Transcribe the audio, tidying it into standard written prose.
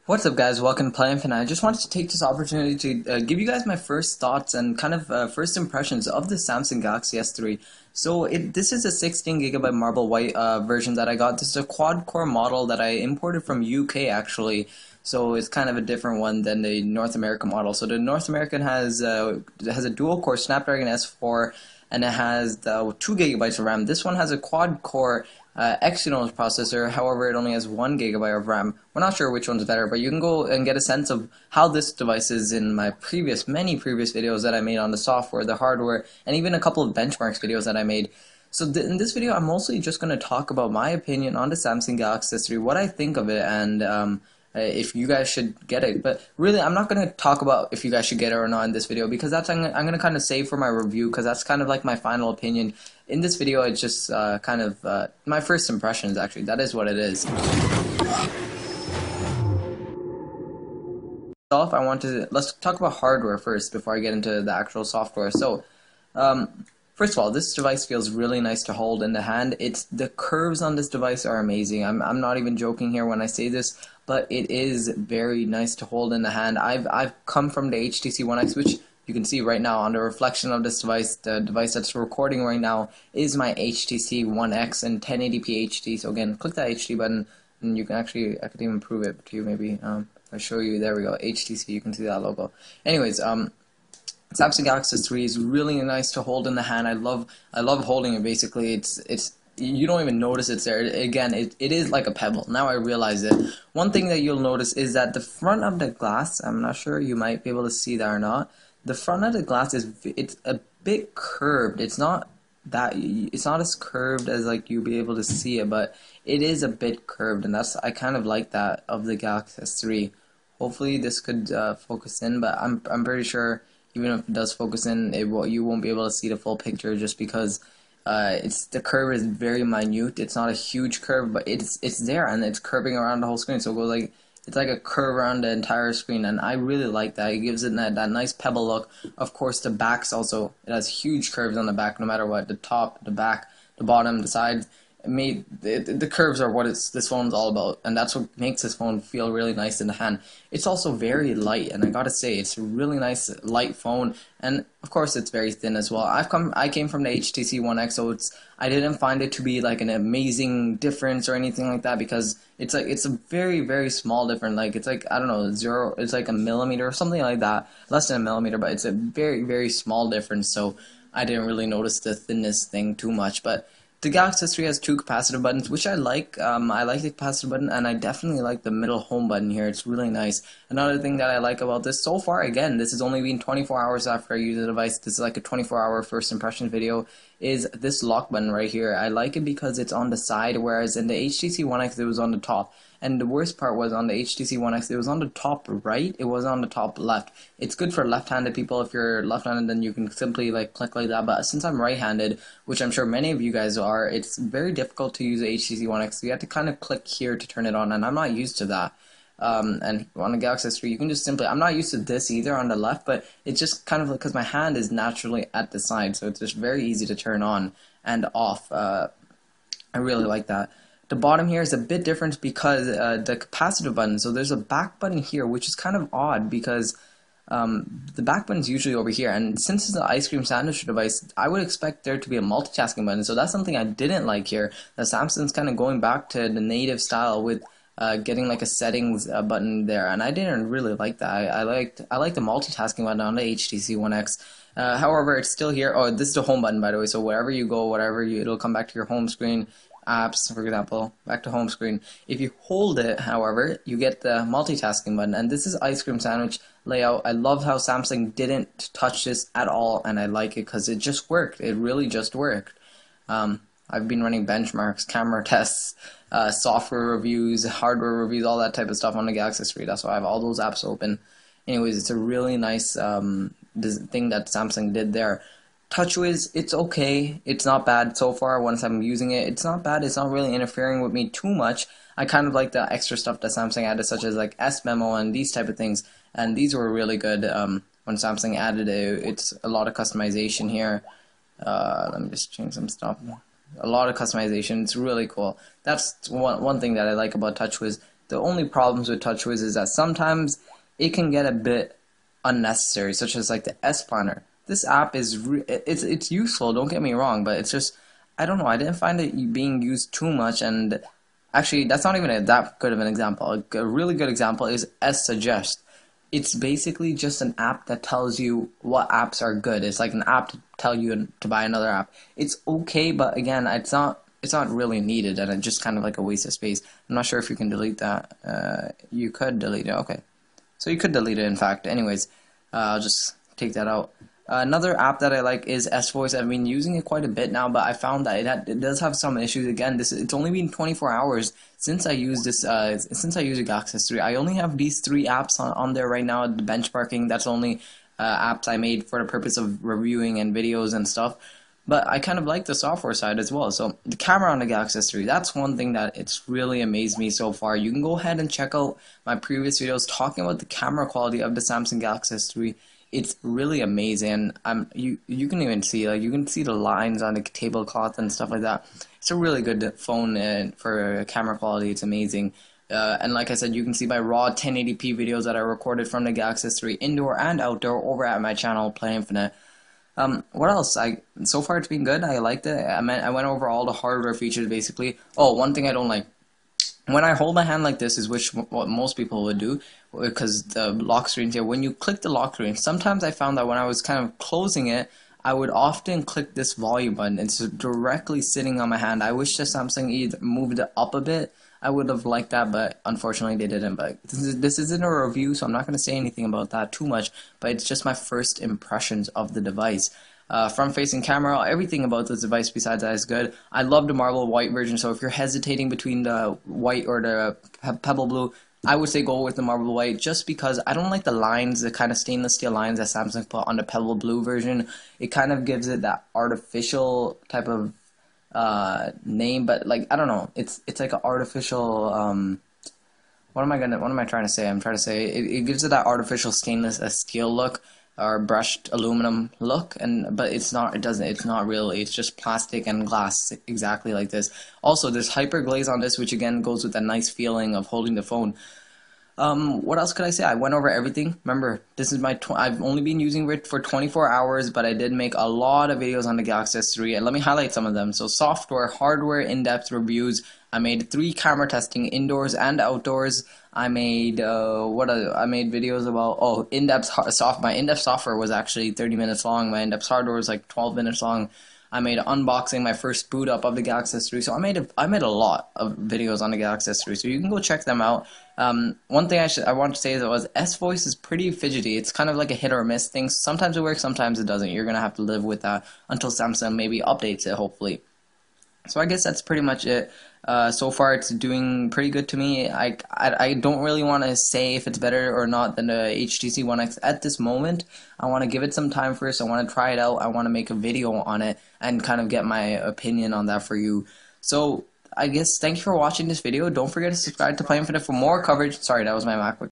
What's up, guys? Welcome to Play Infinite. I just wanted to take this opportunity to give you guys my first thoughts and kind of first impressions of the Samsung Galaxy S3. So this is a 16 GB Marble White version that I got. This is a quad-core model that I imported from UK actually. So it's kind of a different one than the North American model. So the North American has a dual-core Snapdragon S4 and it has 2 GB of RAM. This one has a quad-core Exynos processor. However, it only has 1 GB of RAM. We're not sure which one's better, but you can go and get a sense of how this device is in my many previous videos that I made on the software, the hardware, and even a couple of benchmarks videos that I made. So in this video, I'm mostly just going to talk about my opinion on the Samsung Galaxy S3, what I think of it, and if you guys should get it. But really, I'm not going to talk about if you guys should get it or not in this video, because that's I'm going to kind of save for my review, because that's kind of like my final opinion. In this video, it's just kind of my first impressions, actually. That is what it is. Let's talk about hardware first before I get into the actual software. So, first of all, this device feels really nice to hold in the hand. The curves on this device are amazing. I'm not even joking here when I say this, but it is very nice to hold in the hand. I've come from the HTC One X, which you can see right now on the reflection of this device. The device that's recording right now is my HTC One X in 1080p HD. So again, click that HD button, and you can I could even prove it to you maybe. I'll show you. There we go. HTC. You can see that logo. Anyways, Samsung Galaxy S3 is really nice to hold in the hand. I love holding it. Basically, it's you don't even notice it's there. Again, it is like a pebble. Now I realize it. One thing that you'll notice is that the front of the glass, I'm not sure you might be able to see that or not. The front of the glass it's a bit curved. It's not as curved as like you'll be able to see it, but it is a bit curved, and I kind of like that of the Galaxy S3. Hopefully this could focus in, but I'm pretty sure even if it does focus in, you won't be able to see the full picture just because the curve is very minute. It's not a huge curve, but it's there and it's curving around the whole screen. So it goes like it's like a curve around the entire screen, and I really like that. It gives it that nice pebble look. Of course, the backs also, it has huge curves on the back, no matter what. The top, the back, the bottom, the sides. The curves are what this phone's all about, and that's what makes this phone feel really nice in the hand. It's also very light, and I gotta say, it's a really nice light phone, and of course it's very thin as well. I came from the HTC One X, so I didn't find it to be like an amazing difference or anything like that, because it's a very, very small difference. Like it's like, I don't know, it's like a millimeter or something like that, less than a millimeter, but it's a very, very small difference. So I didn't really notice the thinness thing too much, but the Galaxy S3 has two capacitive buttons, which I like. I like the capacitive button, and I definitely like the middle home button here. It's really nice. Another thing that I like about this so far, again, this has only been 24 hours after I use the device. This is like a 24-hour first impression video, is this lock button right here. I like it because it's on the side, whereas in the HTC One X, it was on the top. And the worst part was on the HTC One X, it was on the top right, it was on the top left. It's good for left-handed people. If you're left-handed, then you can simply like click like that. But since I'm right-handed, which I'm sure many of you guys are, it's very difficult to use the HTC One X. So you have to kind of click here to turn it on, and I'm not used to that. And on the Galaxy S3, you can just simply, I'm not used to this either on the left, but it's just kind of like, because my hand is naturally at the side, so it's just very easy to turn on and off. I really like that. The bottom here is a bit different because the capacitive button, so there's a back button here, which is kind of odd because the back button is usually over here, and since it's an ice cream sandwich device, I would expect there to be a multitasking button, so that's something I didn't like here. The Samsung's kind of going back to the native style with getting like a settings button there, and I didn't really like that. I like the multitasking button on the HTC One X. However, it's still here. Oh, this is the home button, by the way, so wherever you go, it'll come back to your home screen. Apps, for example, back to home screen. If you hold it, however, you get the multitasking button, and this is ice cream sandwich layout. I love how Samsung didn't touch this at all, and I like it because it just worked. It really just worked. I've been running benchmarks, camera tests, software reviews, hardware reviews, all that type of stuff on the Galaxy S3. That's why I have all those apps open. Anyways, it's a really nice thing that Samsung did there. TouchWiz, it's okay. It's not bad so far once I'm using it. It's not bad. It's not really interfering with me too much. I kind of like the extra stuff that Samsung added, such as like S-Memo and these type of things. And these were really good when Samsung added it. It's a lot of customization here. Let me just change some stuff. A lot of customization. It's really cool. That's one thing that I like about TouchWiz. The only problems with TouchWiz is that sometimes it can get a bit unnecessary, such as like the S Planner. This app is it's useful, don't get me wrong, but it's just, I don't know, I didn't find it being used too much. And actually, that's not even that good of an example. A really good example is S Suggest. It's basically just an app that tells you what apps are good. It's like an app to tell you to buy another app. It's okay, but again, it's not really needed, and it's just kind of like a waste of space. I'm not sure if you can delete that. You could delete it. Okay, so you could delete it. In fact, anyways, I'll just take that out. Another app that I like is S-Voice. I've been using it quite a bit now, but I found that it does have some issues. Again, it's only been 24 hours since I used this. Since I used Access 3, I only have these 3 apps on there right now. The benchmarking, that's only apps I made for the purpose of reviewing and videos and stuff. But I kind of like the software side as well. So the camera on the Galaxy S3, that's one thing that it's really amazed me so far. You can go ahead and check out my previous videos talking about the camera quality of the Samsung Galaxy S3. It's really amazing. You can even see, like, you can see the lines on the tablecloth and stuff like that. It's a really good phone for camera quality. It's amazing. And like I said, you can see my raw 1080p videos that I recorded from the Galaxy S3 indoor and outdoor over at my channel, Play Infinite. What else? So far it's been good. I liked it. I went over all the hardware features basically. Oh, one thing I don't like. When I hold my hand like this is what most people would do, because the lock screen's here. When you click the lock screen, sometimes I found that when I was kind of closing it, I would often click this volume button. It's directly sitting on my hand. I wish the Samsung either moved it up a bit. I would have liked that, but unfortunately they didn't. But this isn't a review, so I'm not going to say anything about that too much, but it's just my first impressions of the device. Front-facing camera, everything about this device besides that is good. I love the marble white version, so if you're hesitating between the white or the pebble blue, I would say go with the marble white, just because I don't like the lines, the kind of stainless steel lines that Samsung put on the pebble blue version. It kind of gives it that artificial type of name, but like, I don't know, it's like an artificial what am I trying to say? I'm trying to say it gives it that artificial stainless steel look or brushed aluminum look, but it's not really, it's just plastic and glass exactly like this. Also, there's hyper glaze on this, which again goes with that nice feeling of holding the phone. What else could I say? I went over everything. Remember, this is I've only been using it for 24 hours, but I did make a lot of videos on the Galaxy S3, and let me highlight some of them. So software, hardware, in-depth reviews. I made 3 camera testing indoors and outdoors. I made I made videos about my in-depth software was actually 30 minutes long. My in-depth hardware was like 12 minutes long. I made an unboxing, my first boot up of the Galaxy S3. So I made a lot of videos on the Galaxy S3. So you can go check them out. One thing I want to say is S-Voice is pretty fidgety. It's kind of like a hit or miss thing. Sometimes it works, sometimes it doesn't. You're gonna have to live with that until Samsung maybe updates it, hopefully. So I guess that's pretty much it. So far, it's doing pretty good to me. I don't really want to say if it's better or not than the HTC One X at this moment. I want to give it some time first. I want to try it out. I want to make a video on it and kind of get my opinion on that for you. So I guess thank you for watching this video. Don't forget to subscribe to Play Infinite for more coverage. Sorry, that was my MacBook.